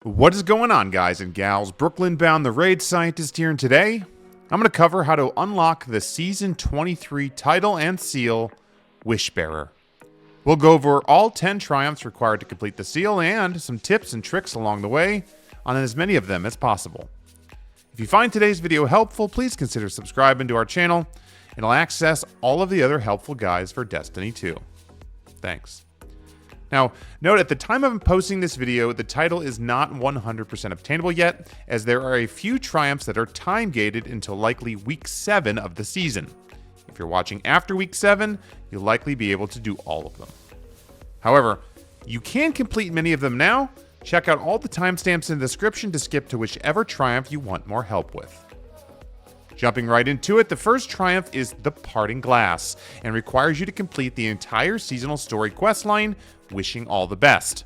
What is going on, guys and gals? Brooklyn bound the Raid Scientist here, and today I'm going to cover how to unlock the Season 23 Title and Seal Wishbearer. We'll go over all 10 triumphs required to complete the seal and some tips and tricks along the way on as many of them as possible. If you find today's video helpful, please consider subscribing to our channel and I'll access all of the other helpful guides for Destiny 2. Thanks. Now, note at the time of posting this video, the title is not 100% obtainable yet, as there are a few triumphs that are time-gated until likely week 7 of the season. If you're watching after week 7, you'll likely be able to do all of them. However, you can complete many of them now. Check out all the timestamps in the description to skip to whichever triumph you want more help with. Jumping right into it, the first triumph is the Parting Glass, and requires you to complete the entire seasonal story questline, Wishing All the Best.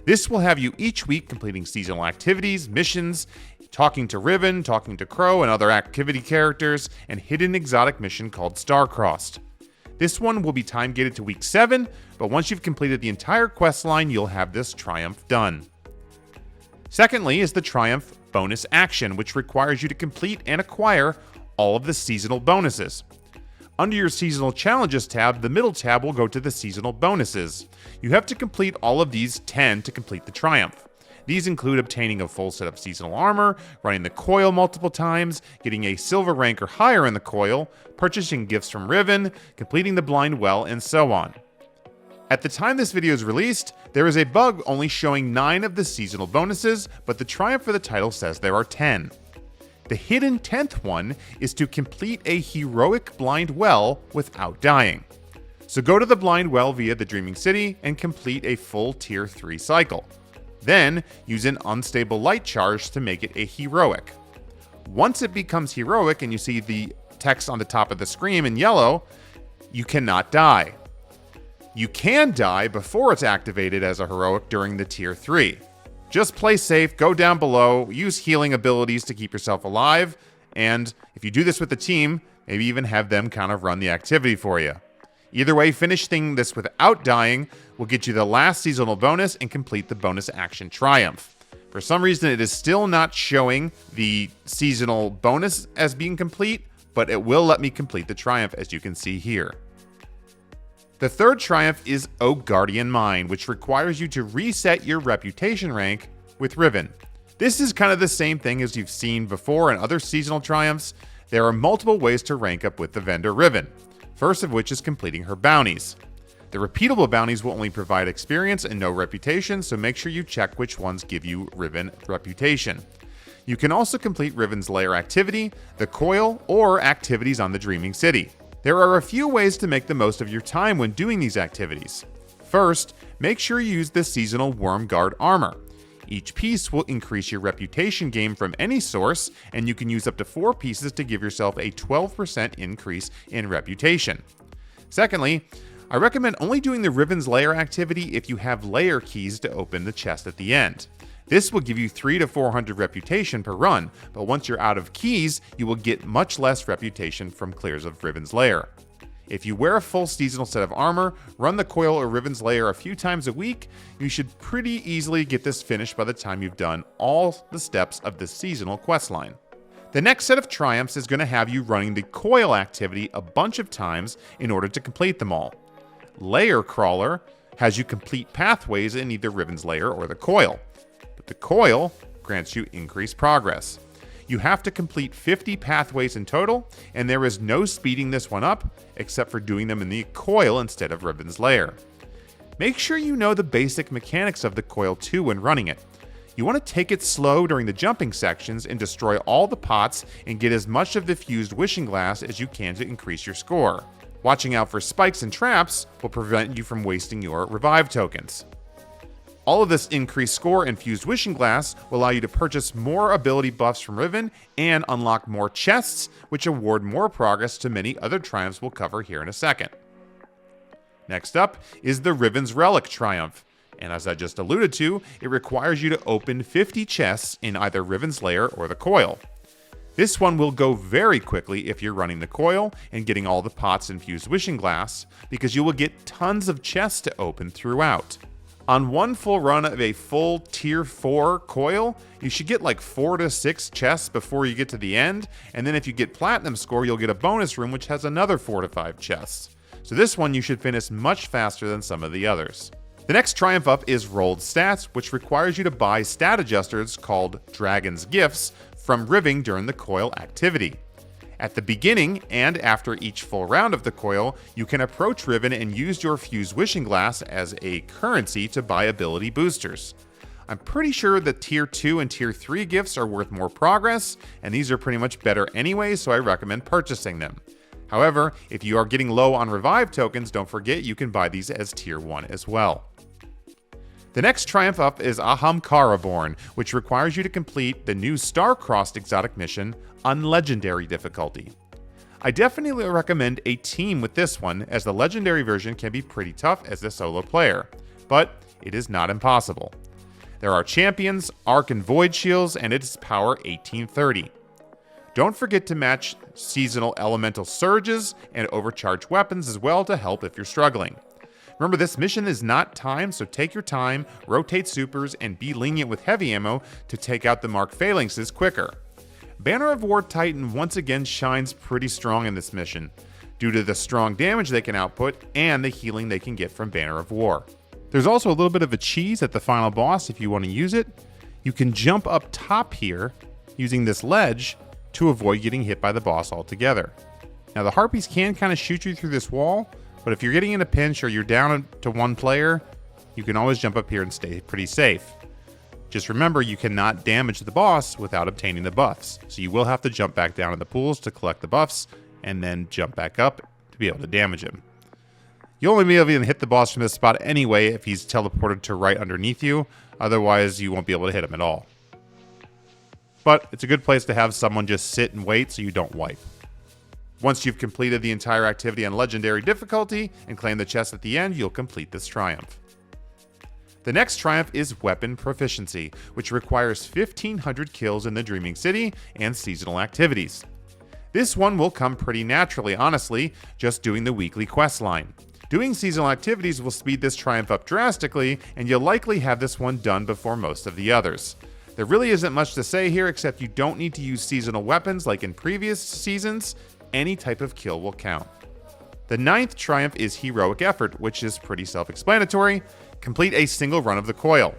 This will have you each week completing seasonal activities, missions, talking to Riven, talking to Crow and other activity characters, and hidden exotic mission called Star-Crossed. This one will be time-gated to week 7, but once you've completed the entire questline, you'll have this triumph done. Secondly is the Triumph Bonus Action, which requires you to complete and acquire all of the seasonal bonuses. Under your Seasonal Challenges tab, the middle tab will go to the Seasonal Bonuses. You have to complete all of these 10 to complete the triumph. These include obtaining a full set of seasonal armor, running the coil multiple times, getting a silver rank or higher in the coil, purchasing gifts from Riven, completing the blind well, and so on. At the time this video is released, there is a bug only showing 9 of the seasonal bonuses, but the triumph for the title says there are 10. The hidden 10th one is to complete a heroic blind well without dying. So go to the blind well via the Dreaming City and complete a full tier 3 cycle. Then use an unstable light charge to make it a heroic. Once it becomes heroic and you see the text on the top of the screen in yellow, you cannot die. You can die before it's activated as a heroic during the tier 3. Just play safe, go down below, use healing abilities to keep yourself alive, and if you do this with the team, maybe even have them kind of run the activity for you. Either way, finishing this without dying will get you the last seasonal bonus and complete the bonus action triumph. For some reason, it is still not showing the seasonal bonus as being complete, but it will let me complete the triumph, as you can see here. The third triumph is O Guardian Mine, which requires you to reset your reputation rank with Riven. This is kind of the same thing as you've seen before in other seasonal triumphs. There are multiple ways to rank up with the vendor Riven, first of which is completing her bounties. The repeatable bounties will only provide experience and no reputation, so make sure you check which ones give you Riven reputation. You can also complete Riven's Lair activity, the coil, or activities on the Dreaming City. There are a few ways to make the most of your time when doing these activities. First, make sure you use the seasonal Worm Guard armor. Each piece will increase your reputation gain from any source, and you can use up to 4 pieces to give yourself a 12% increase in reputation. Secondly, I recommend only doing the Riven's Lair activity if you have layer keys to open the chest at the end. This will give you 300 to 400 reputation per run, but once you're out of keys, you will get much less reputation from clears of Riven's Lair. If you wear a full seasonal set of armor, run the coil or Riven's Lair a few times a week, you should pretty easily get this finished by the time you've done all the steps of the seasonal questline. The next set of triumphs is going to have you running the coil activity a bunch of times in order to complete them all. Lair Crawler has you complete pathways in either Riven's Lair or the coil. The coil grants you increased progress. You have to complete 50 pathways in total, and there is no speeding this one up, except for doing them in the coil instead of Riven's Lair. Make sure you know the basic mechanics of the coil too when running it. You want to take it slow during the jumping sections and destroy all the pots and get as much of the fused wishing glass as you can to increase your score. Watching out for spikes and traps will prevent you from wasting your revive tokens. All of this increased score and fused wishing glass will allow you to purchase more ability buffs from Riven and unlock more chests, which award more progress to many other triumphs we'll cover here in a second. Next up is the Riven's Relic triumph, and as I just alluded to, it requires you to open 50 chests in either Riven's Lair or the coil. This one will go very quickly if you're running the coil and getting all the pots and fused wishing glass, because you will get tons of chests to open throughout. On one full run of a full tier 4 coil, you should get like 4 to 6 chests before you get to the end, and then if you get platinum score, you'll get a bonus room which has another 4 to 5 chests. So this one you should finish much faster than some of the others. The next triumph up is rolled stats, which requires you to buy stat adjusters called Dragon's Gifts from Riven during the coil activity. At the beginning and after each full round of the coil, you can approach Riven and use your fused wishing glass as a currency to buy ability boosters. I'm pretty sure the tier 2 and tier 3 gifts are worth more progress, and these are pretty much better anyway, so I recommend purchasing them. However, if you are getting low on revive tokens, don't forget you can buy these as tier 1 as well. The next triumph up is Ahamkaraborn, which requires you to complete the new star-crossed exotic mission on legendary difficulty. I definitely recommend a team with this one, as the legendary version can be pretty tough as a solo player, but it is not impossible. There are champions, arc and void shields, and it is power 1830. Don't forget to match seasonal elemental surges and overcharged weapons as well to help if you're struggling. Remember, this mission is not timed, so take your time, rotate supers, and be lenient with heavy ammo to take out the Mark Phalanxes quicker. Banner of War Titan once again shines pretty strong in this mission, due to the strong damage they can output and the healing they can get from Banner of War. There's also a little bit of a cheese at the final boss if you want to use it. You can jump up top here using this ledge to avoid getting hit by the boss altogether. Now the harpies can kind of shoot you through this wall, but if you're getting in a pinch or you're down to one player, you can always jump up here and stay pretty safe. Just remember, you cannot damage the boss without obtaining the buffs, so you will have to jump back down in the pools to collect the buffs, and then jump back up to be able to damage him. You'll only be able to hit the boss from this spot anyway if he's teleported to right underneath you, otherwise you won't be able to hit him at all. But it's a good place to have someone just sit and wait so you don't wipe. Once you've completed the entire activity on legendary difficulty and claim the chest at the end, you'll complete this triumph. The next triumph is Weapon Proficiency, which requires 1500 kills in the Dreaming City and seasonal activities. This one will come pretty naturally, honestly, just doing the weekly quest line. Doing seasonal activities will speed this triumph up drastically, and you'll likely have this one done before most of the others. There really isn't much to say here except you don't need to use seasonal weapons like in previous seasons. Any type of kill will count. The ninth triumph is Heroic Effort, which is pretty self-explanatory. Complete a single run of the coil.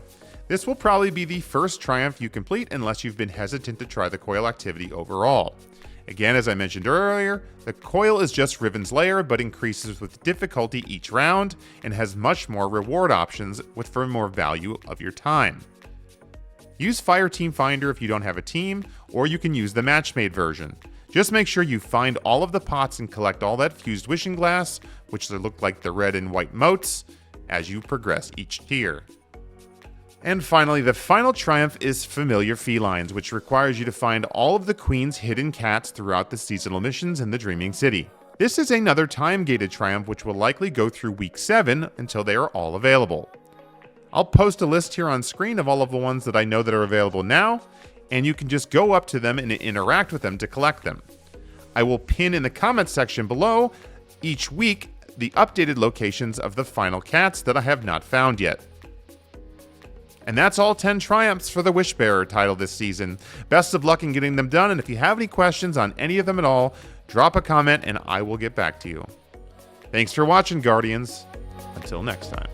This will probably be the first triumph you complete unless you've been hesitant to try the coil activity overall. Again, as I mentioned earlier, the coil is just Riven's lair, but increases with difficulty each round and has much more reward options for more value of your time. Use Fire Team Finder if you don't have a team, or you can use the match-made version. Just make sure you find all of the pots and collect all that fused wishing glass, which look like the red and white motes, as you progress each tier. And finally, the final triumph is Familiar Felines, which requires you to find all of the Queen's hidden cats throughout the seasonal missions in the Dreaming City. This is another time-gated triumph which will likely go through week 7 until they are all available. I'll post a list here on screen of all of the ones that I know that are available now, and you can just go up to them and interact with them to collect them. I will pin in the comments section below each week the updated locations of the final cats that I have not found yet. And that's all 10 triumphs for the Wishbearer title this season. Best of luck in getting them done, and if you have any questions on any of them at all, drop a comment and I will get back to you. Thanks for watching, Guardians. Until next time.